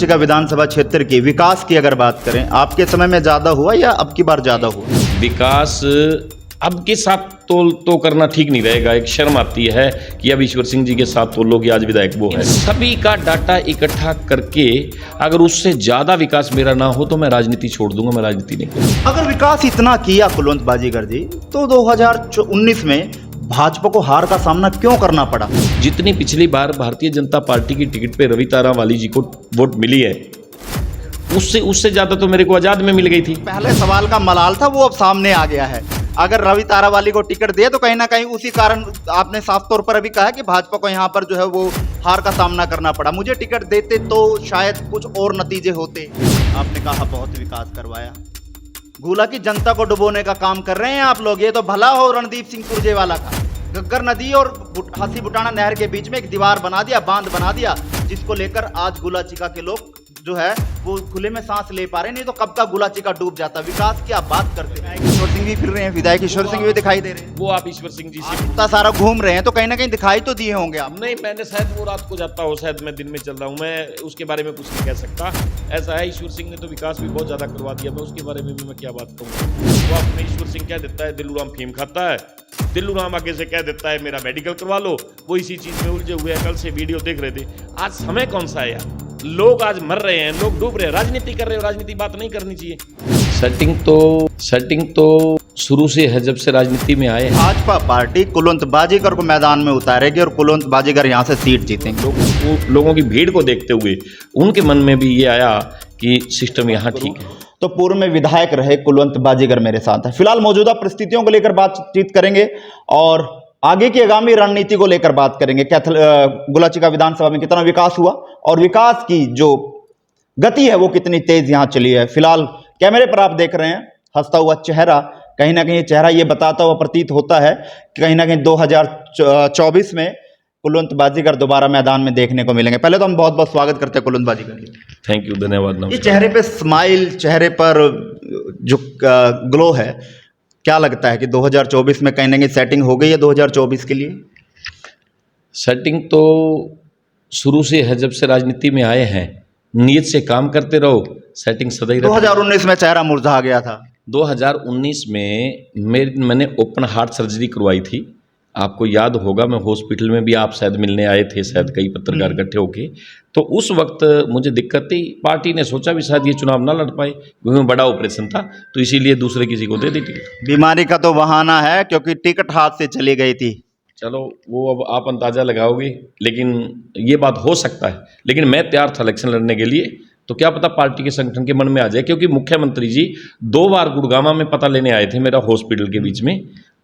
का विधानसभा क्षेत्र की विकास की अगर बात करें, आपके समय में ज्यादा हुआ या अब की बार ज्यादा हुआ? विकास अब के साथ तो करना ठीक नहीं रहेगा। एक शर्म आती है कि अब ईश्वर सिंह जी के साथ तो लोग आज विधायक वो है। सभी का डाटा इकट्ठा करके अगर उससे ज्यादा विकास मेरा ना हो तो मैं राजनीति छोड़ दूंगा, मैं राजनीति नहीं करूंगा। अगर विकास इतना किया कुलवंत बाजीगर जी, तो 2019 में भाजपा को हार का सामना क्यों करना पड़ा? जितनी पिछली बार भारतीय जनता पार्टी की टिकट पे रवि तारा वाली जी को वोट मिली है, उससे ज्यादा तो मेरे को आजाद में मिल गई थी। पहले सवाल का मलाल था, वो अब सामने आ गया है। अगर रवि तारावाली को टिकट दे तो कहीं ना कहीं उसी कारण आपने साफ तौर पर अभी कहा कि भाजपा को यहाँ पर जो है वो हार का सामना करना पड़ा। मुझे टिकट देते तो शायद कुछ और नतीजे होते। आपने कहा बहुत विकास करवाया, गुला की जनता को डुबोने का काम कर रहे हैं आप लोग। ये तो भला हो रणदीप सिंह सुरजेवाला का, गग्गर नदी और हंसी बुटाना नहर के बीच में एक दीवार बना दिया, बांध बना दिया, जिसको लेकर आज गुलाचिका के लोग जो है वो खुले में सांस ले पा रहे। नहीं तो कब का गुलाचिका डूब जाता। विकास की आप बात करते हैं, ईश्वर सिंह भी फिर रहे हैं, विधायक ईश्वर सिंह भी दिखाई दे रहे हैं। वो आप ईश्वर सिंह जी से इतना सारा घूम रहे हैं तो कहीं ना कहीं दिखाई तो दिए होंगे आप। नहीं, मैंने शायद वो रात को जाता हो, शायद मैं दिन में चल रहा हूँ, मैं उसके बारे में कुछ नहीं कह सकता। ऐसा है, ईश्वर सिंह ने तो विकास भी बहुत ज्यादा करवा दिया, मैं उसके बारे में भी मैं क्या बात कहूँगा। वो अपने ईश्वर सिंह कह देता है दिल्लू राम फीम खाता है, दिल्लू राम आगे से कह देता है मेरा मेडिकल करवा लो, वो इसी चीज में उलझे हुए हैं। कल से वीडियो देख रहे थे। आज समय कौन सा है यार? लोग आज मर रहे हैं, लोग डूब रहे हैं, राजनीति कर रहे हो। राजनीति बात नहीं करनी चाहिए। सेटिंग तो शुरू से है, जब से राजनीति में आए। भाजपा पार्टी कुलवंत बाजीगर को मैदान में उतारेगी और कुलवंत बाजीगर यहाँ से सीट जीतेंगे। लोगों की भीड़ को देखते हुए उनके मन में भी ये आया कि सिस्टम यहाँ ठीक है। तो पूर्व में विधायक रहे कुलवंत बाजीगर मेरे साथ है। फिलहाल मौजूदा परिस्थितियों को लेकर बातचीत करेंगे और आगे की आगामी रणनीति को लेकर बात करेंगे। गुलाचिका विधानसभा में कितना विकास हुआ और विकास की जो गति है वो कितनी तेज यहाँ चली है। फिलहाल कैमरे पर आप देख रहे हैं हंसता हुआ चेहरा। कहीं ना कहीं चेहरा ये बताता हुआ प्रतीत होता है कि कहीं ना कहीं 2024 में कुलवंत बाजीगर दोबारा मैदान में देखने को मिलेंगे। पहले तो हम बहुत बहुत स्वागत करते हैं कुलवंत बाजीगर। थैंक यू, धन्यवाद। ये चेहरे पे स्माइल, चेहरे पर जो ग्लो है, क्या लगता है कि 2024 में कहीं ना कहीं सेटिंग हो गई है 2024 के लिए? सेटिंग तो शुरू से है, जब से राजनीति में आए हैं। नियत से काम करते रहो, सेटिंग सदा ही रहती है। 2019 में चेहरा मुरझा गया था। 2019 में मैंने ओपन हार्ट सर्जरी करवाई थी। आपको याद होगा, मैं हॉस्पिटल में भी, आप शायद मिलने आए थे, शायद कई पत्रकार इकट्ठे होके। तो उस वक्त मुझे दिक्कत थी। पार्टी ने सोचा भी शायद ये चुनाव ना लड़ पाए, क्योंकि बड़ा ऑपरेशन था, तो इसीलिए दूसरे किसी को दे दी टिकट। बीमारी का तो बहाना है, क्योंकि टिकट हाथ से चली गई थी। चलो वो अब आप अंदाजा लगाओगे, लेकिन ये बात हो सकता है। लेकिन मैं तैयार था इलेक्शन लड़ने के लिए। तो क्या पता पार्टी के संगठन के मन में आ जाए, क्योंकि मुख्यमंत्री जी 2 बार गुड़गांव में पता लेने आए थे मेरा, हॉस्पिटल के बीच में।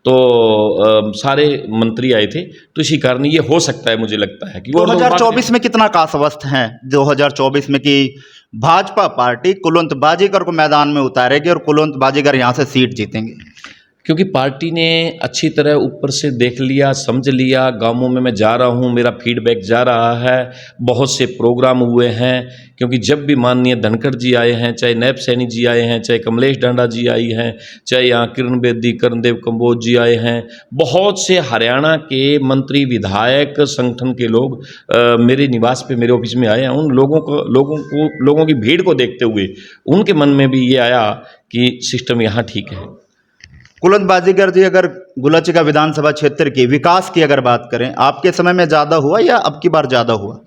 तो सारे मंत्री आए थे, तो इसी कारण ये हो सकता है, मुझे लगता है कि 2024 में कितना कासवस्त हैं 2024 में कि भाजपा पार्टी कुलवंत बाजीगर को मैदान में उतारेगी और कुलवंत बाजीगर यहाँ से सीट जीतेंगे? क्योंकि पार्टी ने अच्छी तरह ऊपर से देख लिया, समझ लिया। गांवों में मैं जा रहा हूं, मेरा फीडबैक जा रहा है। बहुत से प्रोग्राम हुए हैं, क्योंकि जब भी माननीय धनखड़ जी आए हैं, चाहे नैब सैनी जी आए हैं, चाहे कमलेश डांडा जी आई हैं, चाहे यहाँ किरण बेदी, कर्णदेव कंबोज जी आए हैं, बहुत से हरियाणा के मंत्री, विधायक, संगठन के लोग मेरे निवास पे, मेरे ऑफिस में आए हैं। उन लोगों की भीड़ को देखते हुए उनके मन में भी ये आया कि सिस्टम यहाँ ठीक है। कुलवंत बाजीगर जी, अगर गुलाचिका विधानसभा क्षेत्र की विकास की अगर बात करें, आपके समय में ज्यादा हुआ या अब की बार ज्यादा हुआ?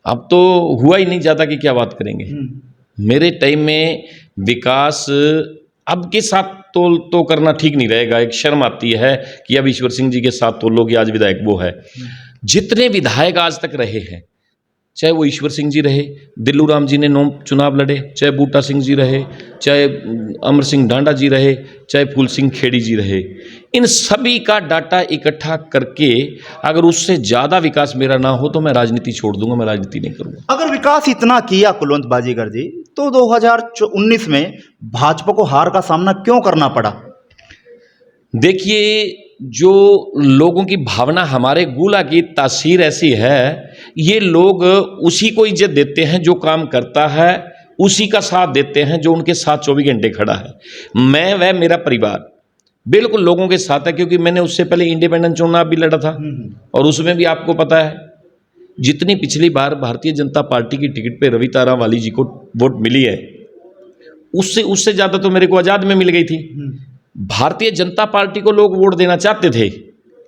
अब तो हुआ ही नहीं, ज़्यादा की क्या बात करेंगे। मेरे टाइम में विकास अब के साथ तो करना ठीक नहीं रहेगा। एक शर्म आती है कि अब ईश्वर सिंह जी के साथ तो लोग आज विधायक वो है। जितने विधायक आज तक रहे हैं, चाहे वो ईश्वर सिंह जी रहे, दिल्लू राम जी ने 9 चुनाव लड़े, चाहे बूटा सिंह जी रहे, चाहे अमर सिंह डांडा जी रहे, चाहे फूल सिंह खेड़ी जी रहे, इन सभी का डाटा इकट्ठा करके अगर उससे ज़्यादा विकास मेरा ना हो तो मैं राजनीति छोड़ दूंगा, मैं राजनीति नहीं करूंगा। अगर विकास इतना किया कुलवंत बाजीगर जी, तो 2019 में भाजपा को हार का सामना क्यों करना पड़ा? देखिए, जो लोगों की भावना, हमारे गुला की तासीर ऐसी है, ये लोग उसी को इज्जत देते हैं जो काम करता है, उसी का साथ देते हैं जो उनके साथ 24 घंटे खड़ा है। मैं व मेरा परिवार बिल्कुल लोगों के साथ है, क्योंकि मैंने उससे पहले इंडिपेंडेंट चुनाव भी लड़ा था और उसमें भी आपको पता है जितनी पिछली बार भारतीय जनता पार्टी की टिकट पे रवि तारावाली जी को वोट मिली है, उससे उससे ज्यादा तो मेरे को आजाद में मिल गई थी। भारतीय जनता पार्टी को लोग वोट देना चाहते थे,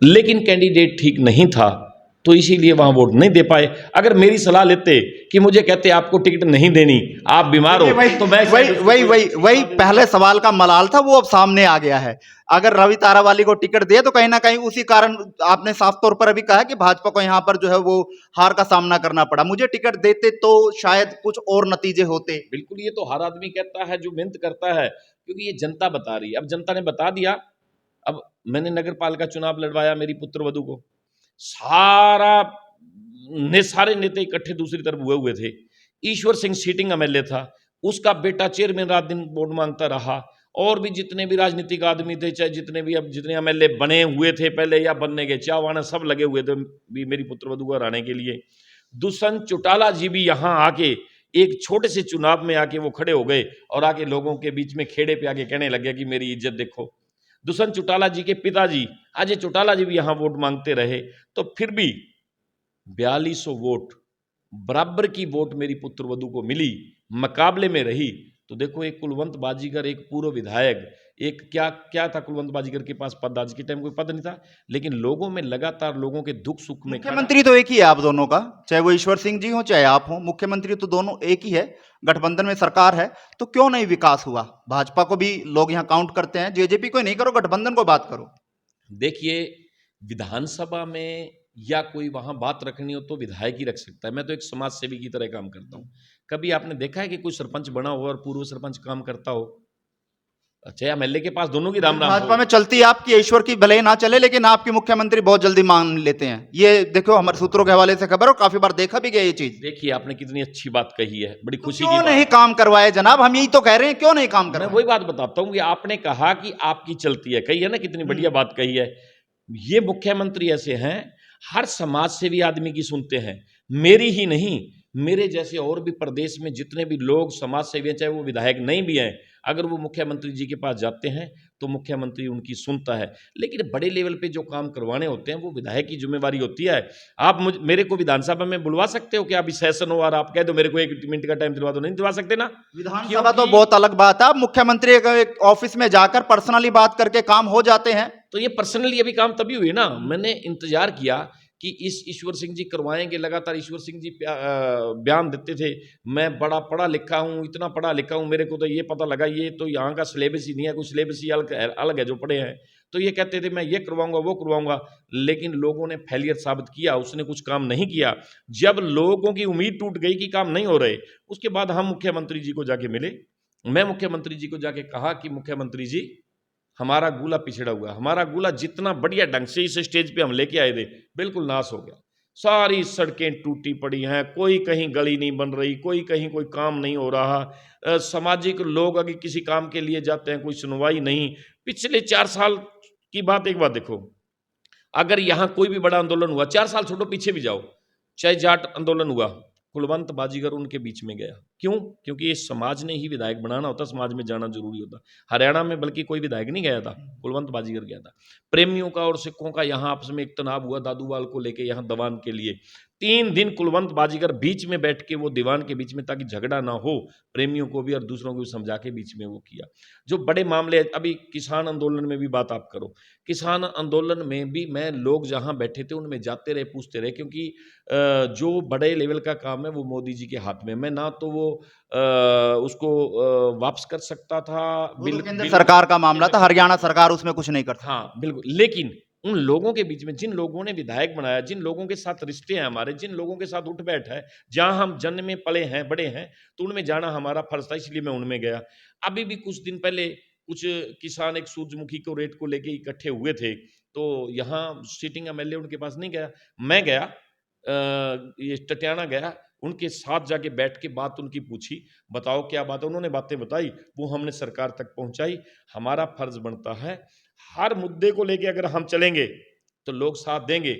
लेकिन कैंडिडेट ठीक नहीं था, तो इसीलिए वहां वोट नहीं दे पाए। अगर मेरी सलाह लेते कि मुझे कहते आपको टिकट नहीं देनी, आप बीमार हो, तो मैं वही पहले सवाल का मलाल था, वो अब सामने आ गया है। अगर रवि तारावाली को टिकट दे तो कहीं ना कहीं उसी कारण आपने साफ तौर पर अभी कहा कि भाजपा को यहाँ पर जो है वो हार का सामना करना पड़ा। मुझे टिकट देते तो शायद कुछ और नतीजे होते। बिल्कुल, ये तो हर आदमी कहता है जो मेहनत करता है, क्योंकि ये जनता बता रही है। अब जनता ने बता दिया। अब मैंने नगर पालिका चुनाव लड़वाया मेरी पुत्र वधु को, सारे नेता इकट्ठे दूसरी तरफ हुए थे। ईश्वर सिंह सीटिंग एमएलए था, उसका बेटा चेयरमैन रात दिन वोट मांगता रहा, और भी जितने भी राजनीतिक आदमी थे, चाहे जितने एमएलए बने हुए थे पहले या बनने के चाहवाना, सब लगे हुए थे भी मेरी पुत्र वधु को हराने के लिए। दुष्यंत चौटाला जी भी यहाँ आके एक छोटे से चुनाव में आके वो खड़े हो गए और आके लोगों के बीच में खेड़े पे आके कहने लगे कि मेरी इज्जत देखो। दुष्यंत चौटाला जी के पिताजी अजय चौटाला जी भी यहाँ वोट मांगते रहे, तो फिर भी 4200 वोट बराबर की वोट मेरी पुत्र वधु को मिली, मुकाबले में रही। तो देखो, एक कुलवंत बाजीगर, एक पूर्व विधायक, एक क्या क्या था कुलवंत बाजीगर के पास पद, आज के टाइम कोई पद नहीं था, लेकिन लोगों में लगातार लोगों के दुख सुख में मुख्यमंत्री तो एक ही है आप दोनों का, चाहे वो ईश्वर सिंह जी हो चाहे आप हो, मुख्यमंत्री तो दोनों एक ही है। गठबंधन में सरकार है, तो क्यों नहीं विकास हुआ? भाजपा को भी लोग यहाँ काउंट करते हैं, जेजेपी को नहीं करो, गठबंधन को बात करो। देखिए, विधानसभा में या कोई वहां बात रखनी हो तो विधायक ही रख सकता है। मैं तो एक समाज सेवी की तरह काम करता हूं। कभी आपने देखा है कि कोई सरपंच बना हो और पूर्व सरपंच काम करता हो? अच्छा, एमएलए के पास दोनों की राम राम भाजपा में चलती है आपकी, ईश्वर की भले ही ना चले, लेकिन आपके मुख्यमंत्री बहुत जल्दी मान लेते हैं। ये देखो, हमारे सूत्रों के हवाले से खबर, और काफी बार देखा भी गया ये चीज। देखिए, आपने कितनी अच्छी बात कही है, बड़ी खुशी की क्यों बात। नहीं काम करवाए जनाब? हम यही तो कह रहे हैं, क्यों नहीं काम मैं करवाए? वही बात बताता हूँ कि आपने कहा कि आपकी चलती है, कही है ना, कितनी बढ़िया बात कही है। ये मुख्यमंत्री ऐसे हैं, हर समाज सेवी आदमी की सुनते हैं, मेरी ही नहीं, मेरे जैसे और भी प्रदेश में जितने भी लोग समाज सेवी हैं, चाहे वो विधायक नहीं भी हैं, अगर वो मुख्यमंत्री जी के पास जाते हैं तो मुख्यमंत्री उनकी सुनता है। लेकिन बड़े लेवल पे जो काम करवाने होते हैं वो विधायक की जिम्मेवारी होती है। आप मेरे को विधानसभा में बुलवा सकते हो कि अभी सेशन हो और आप कह दो मेरे को 1 मिनट का टाइम दिलवा दो, नहीं दिलवा सकते ना। विधानसभा तो बहुत अलग बात है, मुख्यमंत्री एक ऑफिस में जाकर पर्सनली बात करके काम हो जाते हैं। तो ये पर्सनली अभी काम तभी हुई ना, मैंने इंतजार किया कि इस ईश्वर सिंह जी करवाएंगे। लगातार ईश्वर सिंह जी बयान देते थे, मैं बड़ा पढ़ा लिखा हूँ, इतना पढ़ा लिखा हूँ, मेरे को तो ये पता लगा ये तो यहाँ का सिलेबस ही नहीं है, कुछ सिलेबस ही अलग है जो पढ़े हैं। तो ये कहते थे मैं ये करवाऊंगा वो करवाऊंगा, लेकिन लोगों ने फेलियर साबित किया, उसने कुछ काम नहीं किया। जब लोगों की उम्मीद टूट गई कि काम नहीं हो रहे, उसके बाद हम मुख्यमंत्री जी को जाके मिले। मैं मुख्यमंत्री जी को जाके कहा कि मुख्यमंत्री जी, हमारा गोला पिछड़ा हुआ, हमारा गोला जितना बढ़िया ढंग से इस स्टेज पे हम लेके आए थे, बिल्कुल नाश हो गया। सारी सड़कें टूटी पड़ी हैं, कोई कहीं गली नहीं बन रही, कोई कहीं कोई काम नहीं हो रहा। सामाजिक लोग अगर किसी काम के लिए जाते हैं, कोई सुनवाई नहीं। पिछले 4 साल की बात, एक बात देखो, अगर यहाँ कोई भी बड़ा आंदोलन हुआ, 4 साल छोड़ो, पीछे भी जाओ, चाहे जाट आंदोलन हुआ, कुलवंत बाजीगर उनके बीच में गया। क्यों? क्योंकि ये समाज ने ही विधायक बनाना होता, समाज में जाना जरूरी होता। हरियाणा में बल्कि कोई विधायक नहीं गया था, कुलवंत बाजीगर गया था। प्रेमियों का और सिखों का यहाँ आपस में एक तनाव हुआ दादूवाल को लेके, यहाँ दीवान के लिए 3 दिन कुलवंत बाजीगर बीच में बैठ के, वो दीवान के बीच में, ताकि झगड़ा ना हो, प्रेमियों को भी और दूसरों को भी समझा के बीच में वो किया। जो बड़े मामले, अभी किसान आंदोलन में भी बात आप करो, किसान आंदोलन में भी मैं, लोग जहाँ बैठे थे उनमें जाते रहे, पूछते रहे, क्योंकि जो बड़े लेवल का काम है वो मोदी जी के हाथ में। मैं ना तो वो उसको वापस कर सकता था, केंद्र सरकार का मामला था, हरियाणा सरकार उसमें कुछ नहीं करती। हाँ बिल्कुल, लेकिन उन लोगों के बीच में, जिन लोगों ने विधायक बनाया, जिन लोगों के साथ रिश्ते हैं हमारे, जिन लोगों के साथ उठ बैठ है, जहां हम जन्म में पले हैं, बड़े हैं, तो उनमें जाना हमारा फर्ज था, इसलिए मैं उनमें गया। अभी भी कुछ दिन पहले कुछ किसान एक सूरजमुखी को रेट को लेके इकट्ठे हुए थे, तो यहाँ सिटिंग एमएलए उनके पास नहीं गया, मैं गया, ये टटियाना गया, उनके साथ जाके बैठ के बात उनकी पूछी, बताओ क्या बात है, उन्होंने बातें बताई, वो हमने सरकार तक पहुंचाई। हमारा फर्ज बनता है, हर मुद्दे को लेके अगर हम चलेंगे तो लोग साथ देंगे।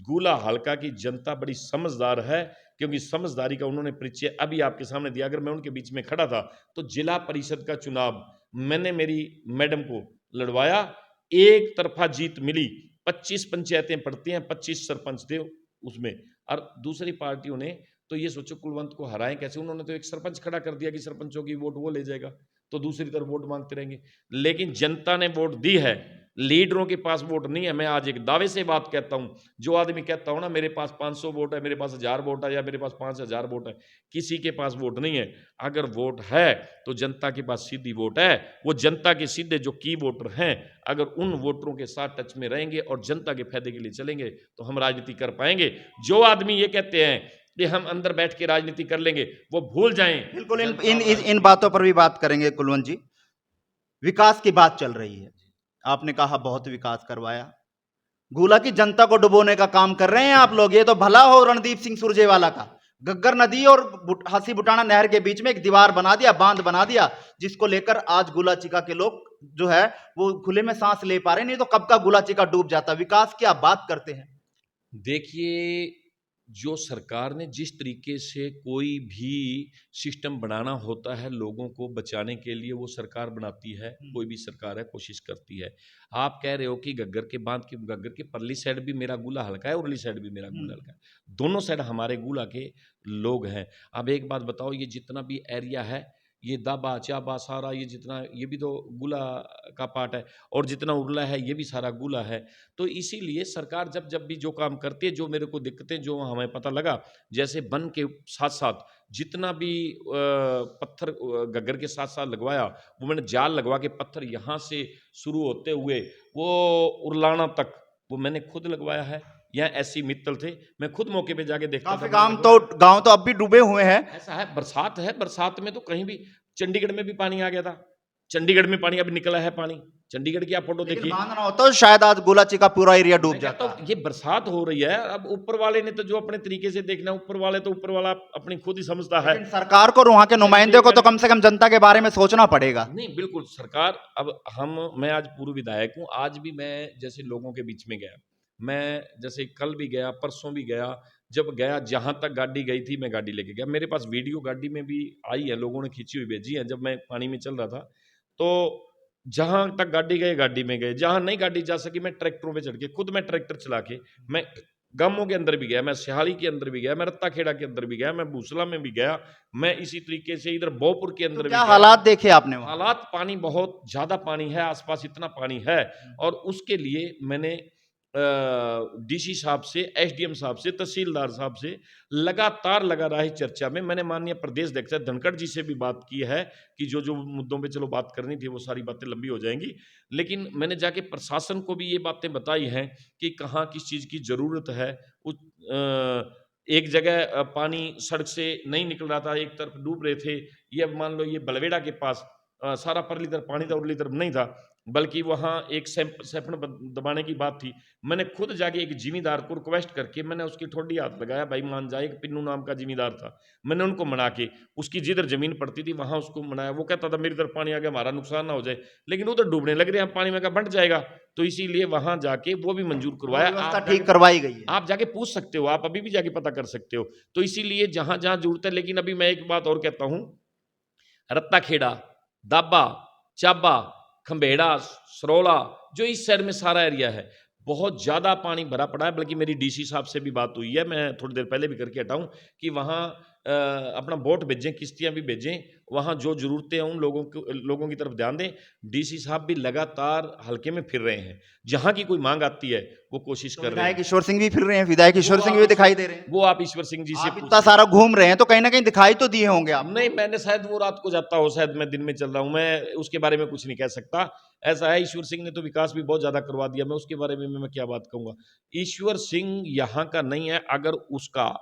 गूला हल्का की जनता बड़ी समझदार है, क्योंकि समझदारी का उन्होंने परिचय अभी आपके सामने दिया। अगर मैं उनके बीच में खड़ा था तो जिला परिषद का चुनाव मैंने मेरी मैडम को लड़वाया, एक तरफा जीत मिली। 25 पंचायतें पड़ती हैं, 25 सरपंच थे उसमें, और दूसरी पार्टियों ने तो ये सोचो कुलवंत को हराएं कैसे, उन्होंने तो एक सरपंच खड़ा कर दिया कि सरपंचों की वोट वो ले जाएगा, तो दूसरी तरफ वोट मांगते रहेंगे। लेकिन जनता ने वोट दी है, लीडरों के पास वोट नहीं है। मैं आज एक दावे से बात कहता हूं, जो आदमी कहता हूं ना मेरे पास 500 वोट है, मेरे पास 1000 वोट है या मेरे पास 5000 वोट है, किसी के पास वोट नहीं है। अगर वोट है तो जनता के पास सीधी वोट है। वो जनता के सीधे जो की वोटर हैं, अगर उन वोटरों के साथ टच में रहेंगे और जनता के फायदे के लिए चलेंगे तो हम राजनीति कर पाएंगे। जो आदमी ये कहते हैं कि हम अंदर बैठ के राजनीति कर लेंगे, वो भूल जाएं। बिल्कुल इन बातों पर भी बात करेंगे कुलवंत जी। विकास की बात चल रही है, आपने कहा बहुत विकास करवाया, गुला की जनता को डुबोने का काम कर रहे हैं आप लोग। ये तो भला हो रणदीप सिंह सुरजेवाला का, गग्गर नदी और हासी बुटाना नहर के बीच में एक दीवार बना दिया, बांध बना दिया, जिसको लेकर आज गुलाचिका के लोग जो है वो खुले में सांस ले पा रहे, नहीं तो कब का गुलाचिका डूब जाता। विकास की आप बात करते हैं। देखिए, जो सरकार ने जिस तरीके से कोई भी सिस्टम बनाना होता है लोगों को बचाने के लिए, वो सरकार बनाती है। कोई भी सरकार है कोशिश करती है। आप कह रहे हो कि गग्गर के बांध की, गग्गर के परली साइड भी मेरा गुला हल्का है, उरली साइड भी मेरा गुला हल्का है, दोनों साइड हमारे गुला के लोग हैं। अब एक बात बताओ, ये जितना भी एरिया है, ये दाबा चाबा सारा, ये जितना, ये भी तो गुला का पार्ट है, और जितना उरला है ये भी सारा गुला है। तो इसीलिए सरकार जब भी जो काम करती है, जो मेरे को दिक्कतें जो हमें पता लगा, जैसे वन के साथ साथ जितना भी पत्थर गग्गर के साथ साथ लगवाया, वो मैंने जाल लगवा के पत्थर यहाँ से शुरू होते हुए वो उरलाना तक वो मैंने खुद लगवाया है। यहाँ ऐसी मित्तल थे, मैं खुद मौके पे जाके देखता था। गांव तो अब भी डूबे हुए हैं। ऐसा है, बरसात है, बरसात में तो कहीं भी, चंडीगढ़ में भी पानी आ गया था, चंडीगढ़ में पानी अभी निकला है, पानी चंडीगढ़ की आप फोटो देखिए। बांध ना होता तो शायद आज गुलाचिका पूरा एरिया डूब जाता। तो ये बरसात हो रही है, अब ऊपर वाले ने तो जो अपने तरीके से देखना, ऊपर वाले तो ऊपर वाला अपनी खुद ही समझता है। सरकार को और वहां के नुमाइंदे को तो कम से कम जनता के बारे में सोचना पड़ेगा। नहीं, बिल्कुल सरकार, अब मैं आज पूर्व विधायक हूँ, आज भी मैं जैसे लोगों के बीच में गया, मैं जैसे कल भी गया, परसों भी गया, जब गया जहां तक गाड़ी गई थी मैं गाड़ी लेके गया। मेरे पास वीडियो गाड़ी में भी आई है, लोगों ने खींची हुई भेजी है। जब मैं पानी में चल रहा था तो जहां तक गाड़ी गए गाड़ी में गए, जहां नहीं गाड़ी जा सकी मैं ट्रैक्टरों पे चढ़ के, खुद मैं ट्रैक्टर चला के, मैं गांवों के अंदर भी गया, मैं सिहाली के अंदर भी गया, मैं रत्ता खेड़ा के अंदर भी गया, मैं भूसला में भी गया, मैं इसी तरीके से इधर बोपुर के अंदर भी गया। हालात देखे आपने? हालात, पानी बहुत ज्यादा पानी है, आसपास इतना पानी है, और उसके लिए मैंने डीसी साहब से, एसडीएम साहब से, तहसीलदार साहब से लगातार लगा रहा है चर्चा में। मैंने माननीय प्रदेश अध्यक्ष धनखड़ जी से भी बात की है कि जो जो मुद्दों पे चलो बात करनी थी वो सारी बातें लंबी हो जाएंगी, लेकिन मैंने जाके प्रशासन को भी ये बातें बताई हैं कि कहाँ किस चीज़ की ज़रूरत है। एक जगह पानी सड़क से नहीं निकल रहा था, एक तरफ डूब रहे थे, ये अब मान लो ये बलवेड़ा के पास सारा परली तरफ पानी था, उरली तरफ नहीं था, बल्कि वहाँ एक सैफन दबाने की बात थी। मैंने खुद जाके एक जिमीदार को रिक्वेस्ट करके मैंने उसकी ठोडी हाथ लगाया, भाई मान जाए, एक पिन्नू नाम का जिमीदार था, मैंने उनको मना के, उसकी जिधर जमीन पड़ती थी वहां उसको मनाया। वो कहता था मेरी तरफ पानी आ गया, हमारा नुकसान ना हो जाए, लेकिन उधर डूबने लग रहे हैं पानी में, का बंट जाएगा, तो इसीलिए वहां जाके वो भी मंजूर करवाया, ठीक करवाई गई है। आप जाके पूछ सकते हो, आप अभी भी जाके पता कर सकते हो। तो इसीलिए जहां जहां जरूरत है, लेकिन अभी मैं एक बात और कहता हूं, रत्ता खेड़ा, दाबा, चाबा, खंबेड़ा, सरोला, जो इस शहर में सारा एरिया है, बहुत ज़्यादा पानी भरा पड़ा है। बल्कि मेरी डीसी साहब से भी बात हुई है, मैं थोड़ी देर पहले भी करके हटा हूँ, कि वहाँ अपना बोट भेजें, किश्तियाँ भी भेजें, वहाँ जो ज़रूरतें हैं उन लोगों की तरफ ध्यान दें। डीसी साहब भी लगातार हल्के में फिर रहे हैं, जहाँ की कोई मांग आती है वो कोशिश कर रहे हैं। विधायक ईश्वर सिंह भी फिर रहे हैं, विधायक ईश्वर सिंह भी दिखाई दे रहे हैं। वो आप ईश्वर सिंह जी से इतना सारा घूम रहे हैं तो कहीं ना कहीं दिखाई तो दिए होंगे आप। नहीं, मैंने शायद वो रात को जाता हो, शायद मैं दिन में चल रहा हूँ, मैं उसके बारे में कुछ नहीं कह सकता। ऐसा है, ईश्वर सिंह ने तो विकास भी बहुत ज्यादा करवा दिया, मैं उसके बारे में मैं क्या बात कहूंगा। ईश्वर सिंह यहाँ का नहीं है, अगर उसका,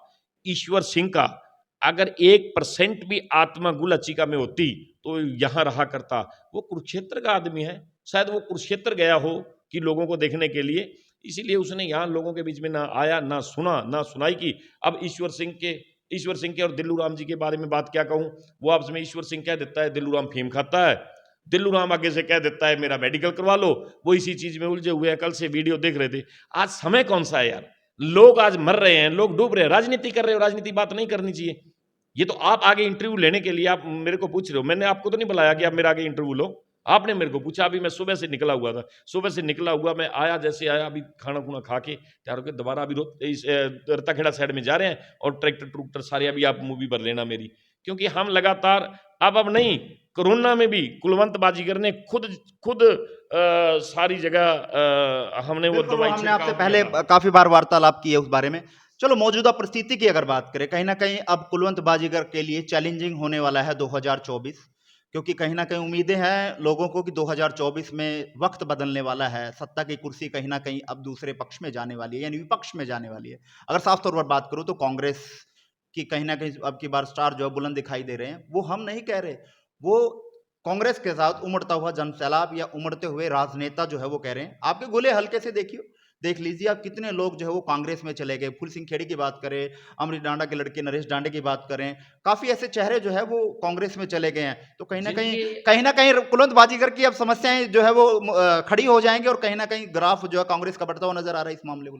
ईश्वर सिंह का अगर 1% भी आत्मा गुलाचिका में होती तो यहाँ रहा करता। वो कुरुक्षेत्र का आदमी है, शायद वो कुरुक्षेत्र गया हो कि लोगों को देखने के लिए, इसीलिए उसने यहाँ लोगों के बीच में ना आया, ना सुना, ना सुनाई की। अब ईश्वर सिंह के और दिल्लू राम जी के बारे में बात क्या कहूँ। वो आपस में ईश्वर सिंह कह देता है दिल्लू राम फीम खाता है, दिल्लू राम आगे से कह देता है मेरा मेडिकल करवा लो, वो इसी चीज में उलझे हुए हैं। कल से वीडियो देख रहे थे। आज समय कौन सा है यार, लोग आज मर रहे हैं, लोग डूब रहे हैं, राजनीति कर रहे हो, राजनीति बात नहीं करनी चाहिए। ये तो आप आगे इंटरव्यू लेने के लिए आप मेरे को पूछ रहे हो, मैंने आपको तो नहीं बुलाया कि आप मेरे आगे इंटरव्यू लो, आपने मेरे को पूछा, अभी मैं सुबह से निकला हुआ था, सुबह से निकला हुआ मैं आया, जैसे आया अभी खाना खुना खा के तैयार होकर दोबारा अभी रत्ताखेड़ा साइड में जा रहे हैं और ट्रैक्टर ट्रूक्टर सारे अभी आप मूवी भर लेना मेरी, क्योंकि हम लगातार अब नहीं, कोरोना में भी कुलवंत बाजीगर ने खुद सारी जगह हमने वो दवाई हमने आपसे पहले काफी बार वार्तालाप की है उस बारे में। चलो मौजूदा परिस्थिति की अगर बात करें, कहीं ना कहीं अब कुलवंत बाजीगर के लिए चैलेंजिंग होने वाला है 2024, क्योंकि कहीं ना कहीं उम्मीदें हैं लोगों को कि 2024 में वक्त बदलने वाला है, सत्ता की कुर्सी कहीं ना कहीं अब दूसरे पक्ष में जाने वाली है, यानी विपक्ष में जाने वाली है। अगर साफ तौर पर बात करूं तो कांग्रेस की कहीं ना कहीं अब की बार स्टार जो है बुलंद दिखाई दे रहे हैं। वो हम नहीं कह रहे, वो कांग्रेस के साथ उमड़ता हुआ जनसैलाब या उमड़ते हुए राजनेता जो है वो कह रहे हैं। आपके गोले हल्के से देख लीजिए आप, कितने लोग जो है वो कांग्रेस में चले गए। फूल सिंह खेड़ी की बात करें, अमरीश डांडा के लड़के नरेश डांडे की बात करें, काफी ऐसे चेहरे जो है वो कांग्रेस में चले गए हैं। तो कहीं ना कहीं कुलवंत बाजीगर की अब समस्याएं जो है वो खड़ी हो जाएंगी और कहीं ना कहीं ग्राफ जो है कांग्रेस का बढ़ता हुआ नजर आ रहा है इस मामले को।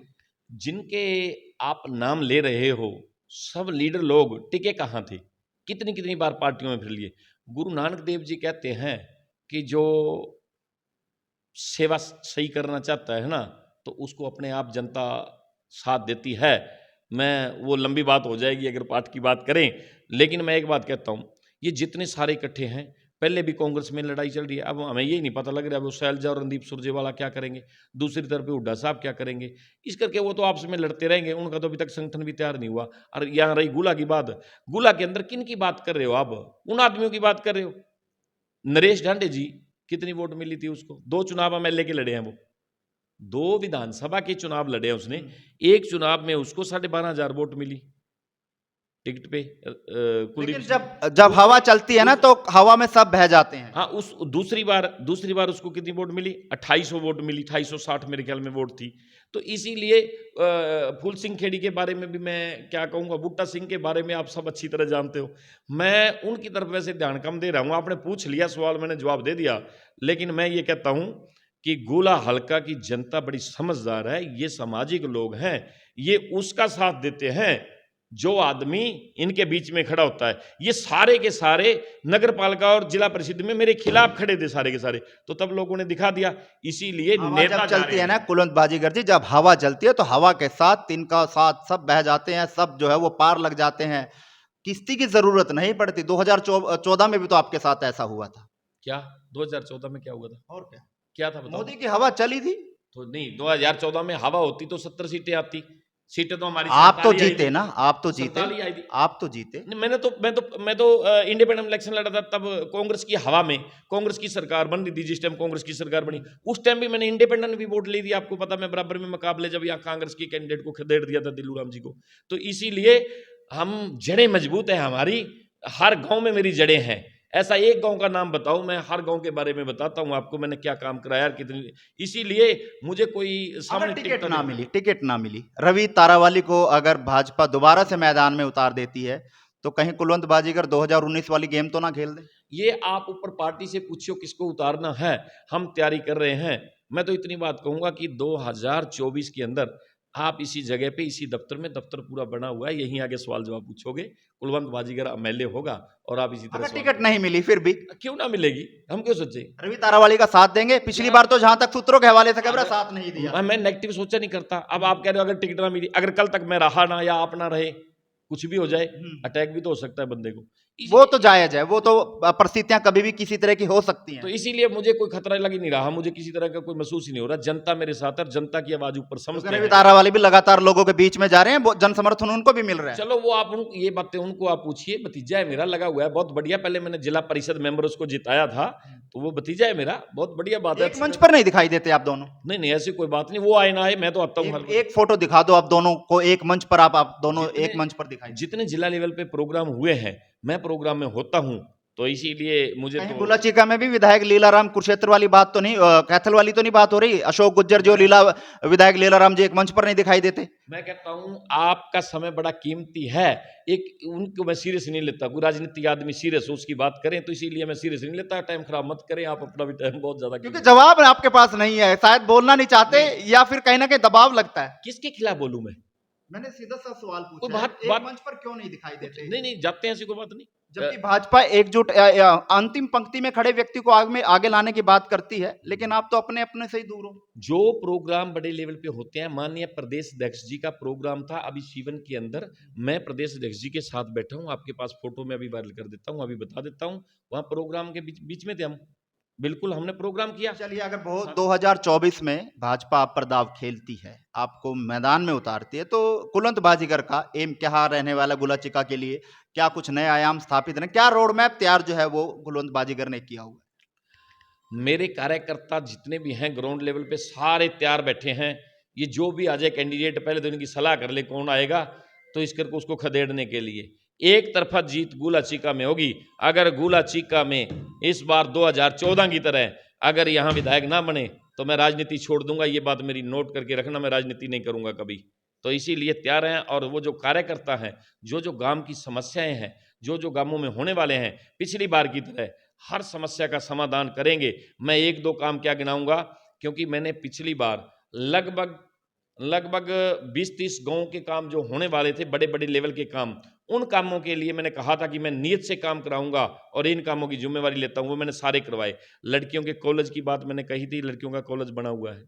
जिनके आप नाम ले रहे हो, सब लीडर लोग टिके कहाँ थे, कितनी कितनी बार पार्टियों में फिर लिए। गुरु नानक देव जी कहते हैं कि जो सेवा सही करना चाहता है ना, तो उसको अपने आप जनता साथ देती है। मैं वो लंबी बात हो जाएगी अगर पाठ की बात करें, लेकिन मैं एक बात कहता हूँ, ये जितने सारे इकट्ठे हैं, पहले भी कांग्रेस में लड़ाई चल रही है, अब हमें यही नहीं पता लग रहा है वो शैलजा और रणदीप सुरजेवाला क्या करेंगे, दूसरी तरफ हुड्डा साहब क्या करेंगे। इस करके वो तो आपस में लड़ते रहेंगे, उनका तो अभी तक संगठन भी तैयार नहीं हुआ। और यहाँ रही गुला की बात, गुला के अंदर किन की बात कर रहे हो आप? उन आदमियों की बात कर रहे हो। नरेश डांडे जी, कितनी वोट मिली थी उसको? 2 चुनाव एमएलए के लड़े हैं वो, 2 विधानसभा के चुनाव लड़े हैं उसने, एक चुनाव में उसको 12,500 वोट मिली टिकट पे। लेकिन जब हवा चलती है ना तो हवा में सब बह जाते हैं। हाँ, उस दूसरी बार उसको कितनी वोट मिली? 2800 वोट मिली, 2860 मेरे ख्याल में वोट थी। तो इसीलिए फूल सिंह खेड़ी के बारे में भी मैं क्या कहूँगा, बूटा सिंह के बारे में आप सब अच्छी तरह जानते हो। मैं उनकी तरफ वैसे ध्यान कम दे रहा हूँ, आपने पूछ लिया सवाल, मैंने जवाब दे दिया। लेकिन मैं ये कहता हूँ कि गोला हल्का की जनता बड़ी समझदार है, ये सामाजिक लोग हैं, ये उसका साथ देते हैं जो आदमी इनके बीच में खड़ा होता है। ये सारे के सारे नगर पालिका और जिला परिषद में मेरे खिलाफ खड़े थे सारे के सारे, तो तब लोगों ने दिखा दिया। इसीलिए नेता चलती है ना कुलवंत बाजीगर जी, जब हवा चलती है तो हवा के साथ तिनका साथ सब बह जाते हैं, सब जो है वो पार लग जाते हैं, किश्ती की जरूरत नहीं पड़ती। 2014 में भी तो आपके साथ ऐसा हुआ था। क्या 2014 में क्या हुआ था? और क्या था बताओ? मोदी की हवा चली थी तो नहीं, 2014 में हवा होती तो 70 सीटें आती। सीटें तो हमारी, आप तो जीते ना, आप तो जीते, आप तो जीते। मैं तो इंडिपेंडेंट इलेक्शन लड़ा था, तब कांग्रेस की हवा में कांग्रेस की सरकार बन रही थी। जिस टाइम कांग्रेस की सरकार बनी उस टाइम भी मैंने इंडिपेंडेंट भी वोट ली थी, आपको पता। मैं बराबर में मुकाबले जब यहाँ कांग्रेस की कैंडिडेट को खदेड़ दिया था, दिल्लू राम जी को। तो इसीलिए हम जड़ें मजबूत है हमारी, हर गांव में मेरी जड़ें हैं। ऐसा एक गांव का नाम बताओ, मैं हर गांव के बारे में बताता हूं आपको, मैंने क्या काम कराया, कितनी। इसीलिए मुझे कोई सामने टिकट ना मिली रवि तारावाली को अगर भाजपा दोबारा से मैदान में उतार देती है, तो कहीं कुलवंत बाजीगर 2019 वाली गेम तो ना खेल दे। ये आप ऊपर पार्टी से पूछियो किसको उतारना है, हम तैयारी कर रहे हैं। मैं तो इतनी बात कहूंगा कि 2024 के अंदर आप इसी जगह पे, इसी दफ्तर में, दफ्तर पूरा बना हुआ है, यहीं आगे सवाल जवाब पूछोगे, कुलवंत बाजीगर एमएलए होगा और आप इसी तरह। टिकट नहीं मिली फिर भी क्यों ना मिलेगी, हम क्यों सोचे? रवि तारावाली का साथ देंगे। पिछली बार तो जहां तक सूत्रों के हवाले से खबर साथ नहीं दिया। मैं नेगेटिव सोचा नहीं करता। अब आप कह रहे हो अगर टिकट ना मिली, अगर कल तक मैं रहा ना या आप ना रहे, कुछ भी हो जाए, अटैक भी तो हो सकता है बंदे को। वो तो जायज है, वो तो परिस्थितियां कभी भी किसी तरह की हो सकती हैं। तो इसीलिए मुझे कोई खतरा लग ही नहीं रहा, मुझे किसी तरह का कोई महसूस ही नहीं हो रहा। जनता मेरे साथ है, जनता की आवाज ऊपर समझते हैं। तारावाली भी लगातार लोगों के बीच में जा रहे हैं, जन समर्थन उनको भी मिल रहा है। चलो वो आप ये बातें उनको आप पूछिए। भतीजा है मेरा, लगा हुआ है, बहुत बढ़िया। पहले मैंने जिला परिषद मेंबर उसको जिताया था, तो वो भतीजा है मेरा, बहुत बढ़िया बात है। एक मंच पर नहीं दिखाई देते आप दोनों? नहीं, ऐसी कोई बात नहीं, वो आए ना आए, मैं तो आता हूँ। एक फोटो दिखा दो आप दोनों को, एक मंच पर आप दोनों एक मंच पर दिखाई। जितने जिला लेवल पे प्रोग्राम हुए हैं, मैं प्रोग्राम में होता हूँ, तो इसीलिए मुझे तो गुलाचीका में भी विधायक लीलाराम कुरुक्षेत्र वाली बात तो नहीं, कैथल वाली तो नहीं बात हो रही? अशोक गुज्जर जो विधायक लीलाराम जी एक मंच पर नहीं दिखाई देते। मैं कहता हूं आपका समय बड़ा कीमती है, एक उनको मैं सीरियस नहीं लेता। कोई राजनीतिक आदमी सीरियस हो उसकी बात करें, तो इसीलिए मैं सीरियस नहीं लेता। टाइम खराब मत करें आप अपना भी, टाइम बहुत ज्यादा, क्योंकि जवाब आपके पास नहीं है, शायद बोलना नहीं चाहते या फिर कहीं ना कहीं दबाव लगता है। किसके खिलाफ बोलूं मैं? मैंने सीधा सा सवाल कोई पूछा है, एक बात मंच पर क्यों नहीं दिखाई देते? नहीं जाते हैं, ऐसी कोई बात नहीं। जबकि भाजपा एकजुट अंतिम पंक्ति में खड़े व्यक्ति को आगे लाने की बात करती है, लेकिन आप तो अपने अपने से ही दूर हो। जो प्रोग्राम बड़े लेवल पे होते हैं, माननीय प्रदेश अध्यक्ष जी का प्रोग्राम था अभी सीवन के अंदर, मैं प्रदेश अध्यक्ष जी के साथ बैठा हूं, आपके पास फोटो में अभी वायरल कर देता हूं, अभी बता देता हूं, वहां प्रोग्राम के बीच में थे हम, बिल्कुल हमने प्रोग्राम किया। चलिए, अगर बहुत 2024 में भाजपा आप पर दाव खेलती है, आपको मैदान में उतारती है, तो कुलवंत बाजीगर का एम क्या रहने वाला गुलाचिका के लिए? क्या कुछ नए आयाम स्थापित हैं? क्या रोड मैप तैयार जो है वो कुलवंत बाजीगर ने किया हुआ है? मेरे कार्यकर्ता जितने भी हैं ग्राउंड लेवल पे सारे तैयार बैठे हैं। ये जो भी आ जाए कैंडिडेट, पहले तो इनकी सलाह कर ले कौन आएगा, तो इस करके उसको खदेड़ने के लिए एक तरफा जीत गुलाचिका में होगी। अगर गुलाचिका में इस बार 2014 की तरह अगर यहाँ विधायक ना बने तो मैं राजनीति छोड़ दूंगा, ये बात मेरी नोट करके रखना, मैं राजनीति नहीं करूंगा कभी। तो इसीलिए तैयार हैं, और वो जो कार्यकर्ता हैं, जो गांव की समस्याएं हैं, जो गांवों में होने वाले हैं, पिछली बार की तरह हर समस्या का समाधान करेंगे। मैं एक दो काम क्या गिनाऊंगा, क्योंकि मैंने पिछली बार लगभग 20-30 गांवों के काम जो होने वाले थे, बड़े बड़े लेवल के काम, उन कामों के लिए मैंने कहा था कि मैं नियत से काम कराऊंगा और इन कामों की जिम्मेवारी लेता हूं, वो मैंने सारे करवाए। लड़कियों के कॉलेज की बात मैंने कही थी, लड़कियों का कॉलेज बना हुआ है।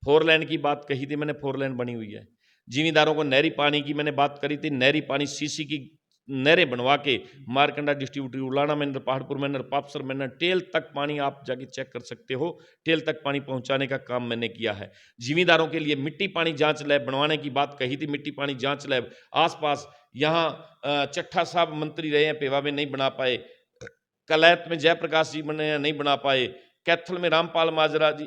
4 लेन की बात कही थी मैंने, 4 लेन बनी हुई है। जिमीदारों को नहरी पानी की मैंने बात करी थी, नहरी पानी सीसी की नहरें बनवा के Markanda distributor, Ulana minor, Paharpur minor, Papsar minor, tail तक पानी आप जाके चेक कर सकते हो, टेल तक पानी पहुंचाने का काम मैंने किया है। जिमीदारों के लिए मिट्टी पानी जांच लैब बनवाने की बात कही थी, मिट्टी पानी जांच लैब आसपास, यहाँ चट्ठा साहब मंत्री रहे हैं, पेवा में नहीं बना पाए, कलैत में जयप्रकाश जी बने हैं, नहीं बना पाए, कैथल में रामपाल माजरा जी,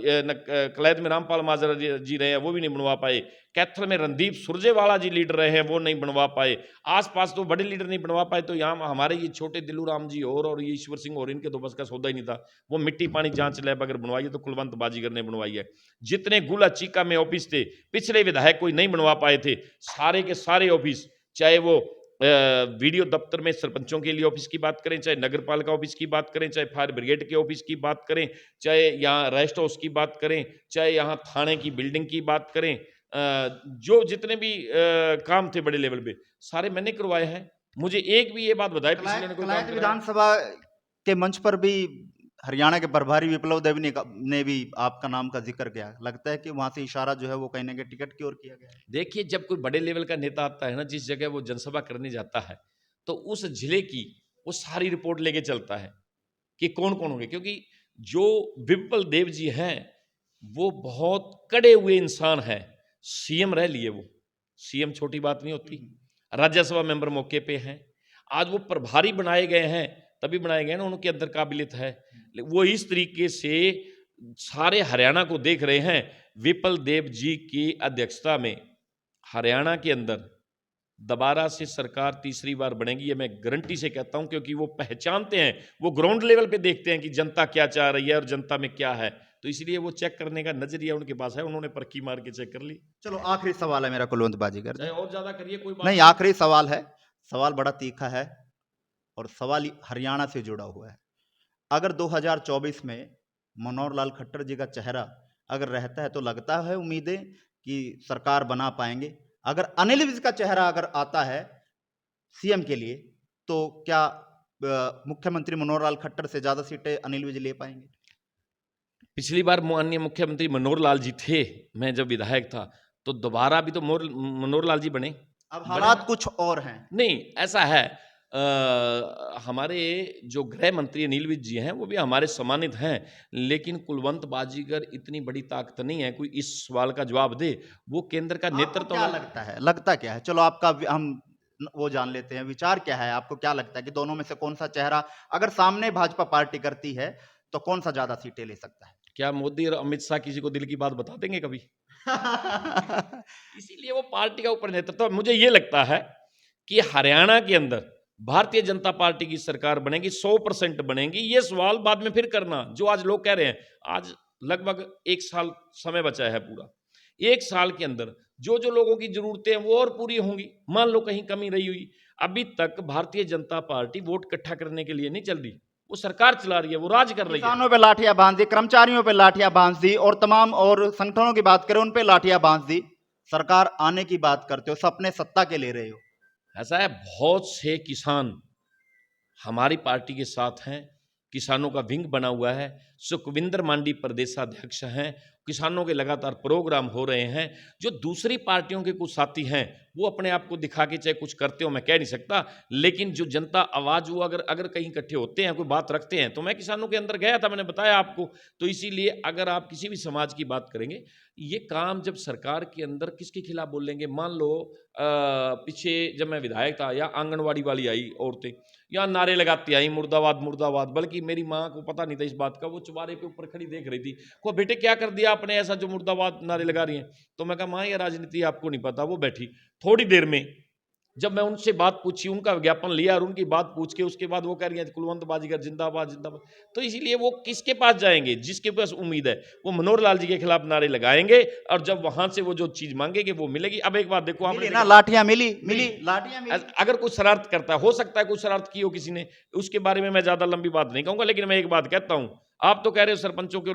कलैत में रामपाल माजरा जी रहे हैं, वो भी नहीं बनवा पाए, कैथल में रणदीप सुरजेवाला जी लीडर रहे हैं, वो नहीं बनवा पाए, आसपास तो बड़े लीडर नहीं बनवा पाए। तो यहाँ हमारे ये छोटे दिलूराम जी और ये ईश्वर सिंह और इनके तो बस का सौदा ही नहीं था। वो मिट्टी पानी जांच लैब अगर बनवाई है तो कुलवंत बाजीगर ने बनवाई है। जितने गुलाचिका में ऑफिस थे, पिछले विधायक कोई नहीं बनवा पाए थे, सारे के सारे ऑफिस, चाहे वो वीडियो दफ्तर में सरपंचों के लिए ऑफिस की बात करें, चाहे नगर पालिका ऑफिस की बात करें, चाहे फायर ब्रिगेड के ऑफिस की बात करें, चाहे यहाँ रेस्ट हाउस की बात करें, चाहे यहाँ थाने की बिल्डिंग की बात करें, जो जितने भी काम थे बड़े लेवल पे सारे मैंने करवाए हैं। मुझे एक भी ये बात बताए कलायत विधानसभा के मंच पर भी हरियाणा के प्रभारी विप्लव देव ने भी आपका नाम का जिक्र किया। लगता है कि वहां से इशारा जो है वो कहीं ना कहीं टिकट की ओर किया गया है। देखिए, जब कोई बड़े लेवल का नेता आता है ना, जिस जगह वो जनसभा करने जाता है, तो उस जिले की वो सारी रिपोर्ट लेके चलता है कि कौन कौन होंगे, क्योंकि जो विप्लव देव जी हैं वो बहुत कड़े हुए इंसान हैं। सीएम रह लिए, वो सीएम छोटी बात नहीं होती, राज्यसभा मेंबर मौके पे हैं, आज वो प्रभारी बनाए गए हैं, तभी बनाए गए ना, उनके अंदर काबिलियत है। वो इस तरीके से सारे हरियाणा को देख रहे हैं। विप्लव देव जी की अध्यक्षता में हरियाणा के अंदर दोबारा से सरकार तीसरी बार बनेगी, ये मैं गारंटी से कहता हूं, क्योंकि वो पहचानते हैं, वो ग्राउंड लेवल पे देखते हैं कि जनता क्या चाह रही है और जनता में क्या है, तो इसलिए वो चेक करने का नजरिया उनके पास है, उन्होंने परखी मार के चेक कर ली। चलो, आखिरी सवाल है मेरा कुलवंत बाजीगर, और ज्यादा करिए कोई बात नहीं, आखिरी सवाल है। सवाल बड़ा तीखा है और सवाल हरियाणा से जुड़ा हुआ है। अगर 2024 में मनोहर लाल खट्टर जी का चेहरा अगर रहता है तो लगता है उम्मीदें कि सरकार बना पाएंगे। अगर अनिल विज का चेहरा अगर आता है सीएम के लिए, तो क्या मुख्यमंत्री मनोहर लाल खट्टर से ज्यादा सीटें अनिल विज ले पाएंगे? पिछली बार माननीय मुख्यमंत्री मनोहर लाल जी थे, मैं जब विधायक था, तो दोबारा भी तो मनोहर लाल जी बने। अब हालात कुछ और हैं। नहीं, ऐसा है, हमारे जो गृह मंत्री अनिल विज जी हैं वो भी हमारे सम्मानित हैं, लेकिन कुलवंत बाजीगर इतनी बड़ी ताकत नहीं है कोई इस सवाल का जवाब दे। वो केंद्र का नेतृत्व क्या लगता क्या है? चलो, आपका हम वो जान लेते हैं, विचार क्या है? आपको क्या लगता है कि दोनों में से कौन सा चेहरा अगर सामने भाजपा पार्टी करती है तो कौन सा ज्यादा सीटें ले सकता है? क्या मोदी और अमित शाह किसी को दिल की बात बता देंगे कभी? इसीलिए वो पार्टी का ऊपर नेतृत्व। मुझे ये लगता है कि हरियाणा के अंदर भारतीय जनता पार्टी की सरकार बनेगी, 100% बनेगी। ये सवाल बाद में फिर करना, जो आज लोग कह रहे हैं। आज लगभग 1 साल समय बचा है पूरा, 1 साल के अंदर जो लोगों की जरूरतें हैं वो और पूरी होंगी। मान लो कहीं कमी रही हुई, अभी तक भारतीय जनता पार्टी वोट इकट्ठा करने के लिए नहीं चल रही, वो सरकार चला रही है, वो राज कर रही है। किसानों पे लाठियां बांध दी, कर्मचारियों पे लाठियां बांध दी, और तमाम और संगठनों की बात करें उन पे लाठियां बांध दी। सरकार आने की बात करते हो, सपने सत्ता के ले रहे हो। ऐसा है, बहुत से किसान हमारी पार्टी के साथ हैं, किसानों का विंग बना हुआ है, सुखविंदर मांडी प्रदेशाध्यक्ष हैं, किसानों के लगातार प्रोग्राम हो रहे हैं। जो दूसरी पार्टियों के कुछ साथी हैं वो अपने आप को दिखा के चाहे कुछ करते हो, मैं कह नहीं सकता, लेकिन जो जनता आवाज वो अगर अगर कहीं इकट्ठे होते हैं, कोई बात रखते हैं, तो मैं किसानों के अंदर गया था, मैंने बताया आपको। तो इसीलिए अगर आप किसी भी समाज की बात करेंगे, ये काम जब सरकार के अंदर किसके खिलाफ बोलेंगे, मान लो पीछे जब मैं विधायक था, या आंगनवाड़ी वाली आई औरतें, या नारे लगाती आई मुर्दाबाद मुर्दाबाद, बल्कि मेरी माँ को पता नहीं था इस बात का, वो चुबारे के ऊपर खड़ी देख रही थी, को बेटे क्या कर दिया आपने ऐसा जो मुर्दाबाद नारे लगा रही हैं। तो मैं कहा माँ ये राजनीति आपको नहीं पता। वो बैठी, थोड़ी देर में जब मैं उनसे बात पूछी, उनका विज्ञापन लिया और उनकी बात पूछ के उसके बाद वो कह रही है कुलवंत बाजीगर जिंदाबाद जिंदाबाद। तो इसीलिए वो किसके पास जाएंगे, जिसके पास उम्मीद है, वो मनोहर लाल जी के खिलाफ नारे लगाएंगे, और जब वहां से वो जो चीज मांगेंगे वो मिलेगी। अब एक बात देखो, मिली ना, लाठियां मिली, लाठियां मिली। अगर कुछ शरारत करता है, हो सकता है कुछ शरारत की हो किसी ने, उसके बारे में मैं ज्यादा लंबी बात नहीं कहूंगा, लेकिन मैं एक बात कहता हूं, आप तो कह रहे हो सरपंचों के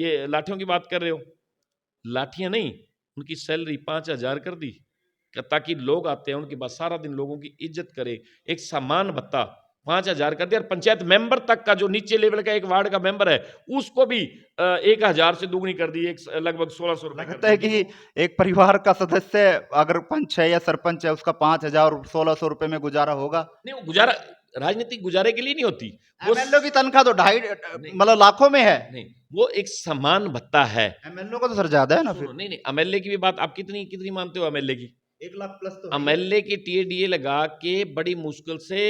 ये लाठियों की बात कर रहे हो, लाठियां नहीं, उनकी सैलरी 5,000 कर दी, ताकि लोग आते हैं उनके पास सारा दिन लोगों की इज्जत करे, एक सम्मान भत्ता 5,000 कर दिया। और पंचायत मेंबर तक का जो नीचे लेवल का एक वार्ड का मेंबर है उसको भी 1,000 से दुगनी कर दी, लगभग 1,600 रुपए। लगता है कि एक परिवार का सदस्य अगर पंच है या सरपंच है, उसका 5,000 और 1,600 रुपए में गुजारा होगा? नहीं, वो गुजारा राजनीतिक गुजारे के लिए नहीं होती, वो एमएलए की तनख्वाह तो मतलब लाखों में है। नहीं, वो एक सम्मान भत्ता है। एमएलए का तो सर ज्यादा है ना फिर। नहीं नहीं, एमएलए की भी बात आप कितनी कितनी मानते हो एमएलए की? 1 लाख प्लस तो एमएलए की टीएडीए लगा के बड़ी मुश्किल से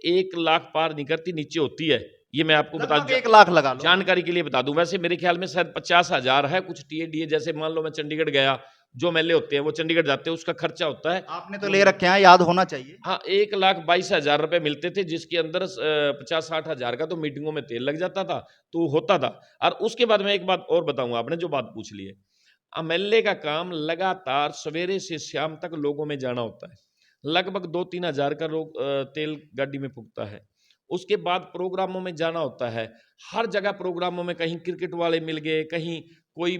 1 लाख पार नहीं करती, नीचे होती है। ये मैं आपको बता 1 लाख लगा लो। जानकारी के लिए बता दूं, वैसे मेरे ख्याल में शायद 50,000 है कुछ टीएडीए। जैसे मान लो मैं चंडीगढ़ गया, जो एमएलए होते हैं वो चंडीगढ़ जाते हैं, उसका खर्चा होता है। आपने तो ले रखे हैं, याद होना चाहिए। हाँ, 1,22,000 रुपए मिलते थे, जिसके अंदर 50-60,000 का तो मीटिंगों में तेल लग जाता था, तो होता था। और उसके बाद मैं एक बात और बताऊंगा, आपने जो बात पूछ ली है, एमएलए का काम लगातार सवेरे से शाम तक लोगों में जाना होता है। लगभग 2-3 हजार का लोग तेल गाड़ी में फूकता है। उसके बाद प्रोग्रामों में जाना होता है, हर जगह प्रोग्रामों में, कहीं क्रिकेट वाले मिल गए, कहीं कोई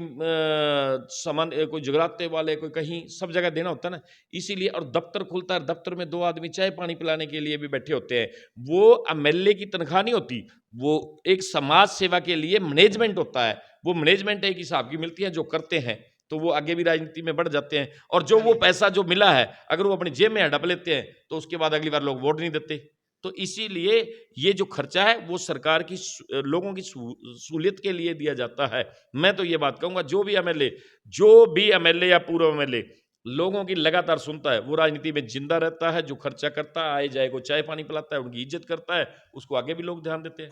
सामान, कोई जगराते वाले, कोई कहीं, सब जगह देना होता है ना। इसीलिए, और दफ्तर खुलता है, दफ्तर में 2 आदमी चाय पानी पिलाने के लिए भी बैठे होते हैं। वो एमएलए की तनख्वाह नहीं होती, वो एक समाज सेवा के लिए मैनेजमेंट होता है। वो मैनेजमेंट एक हिसाब की मिलती है, जो करते हैं तो वो आगे भी राजनीति में बढ़ जाते हैं। और जो वो पैसा जो मिला है अगर वो अपनी जेब में हड़प लेते हैं तो उसके बाद अगली बार लोग वोट नहीं देते। तो इसीलिए ये जो खर्चा है वो सरकार की लोगों की सहूलियत के लिए दिया जाता है। मैं तो ये बात कहूंगा, जो भी एमएलए या पूर्व एमएलए लोगों की लगातार सुनता है, वो राजनीति में जिंदा रहता है। जो खर्चा करता है, आए जाए को चाय पानी पिलाता है, उनकी इज्जत करता है, उसको आगे भी लोग ध्यान देते हैं।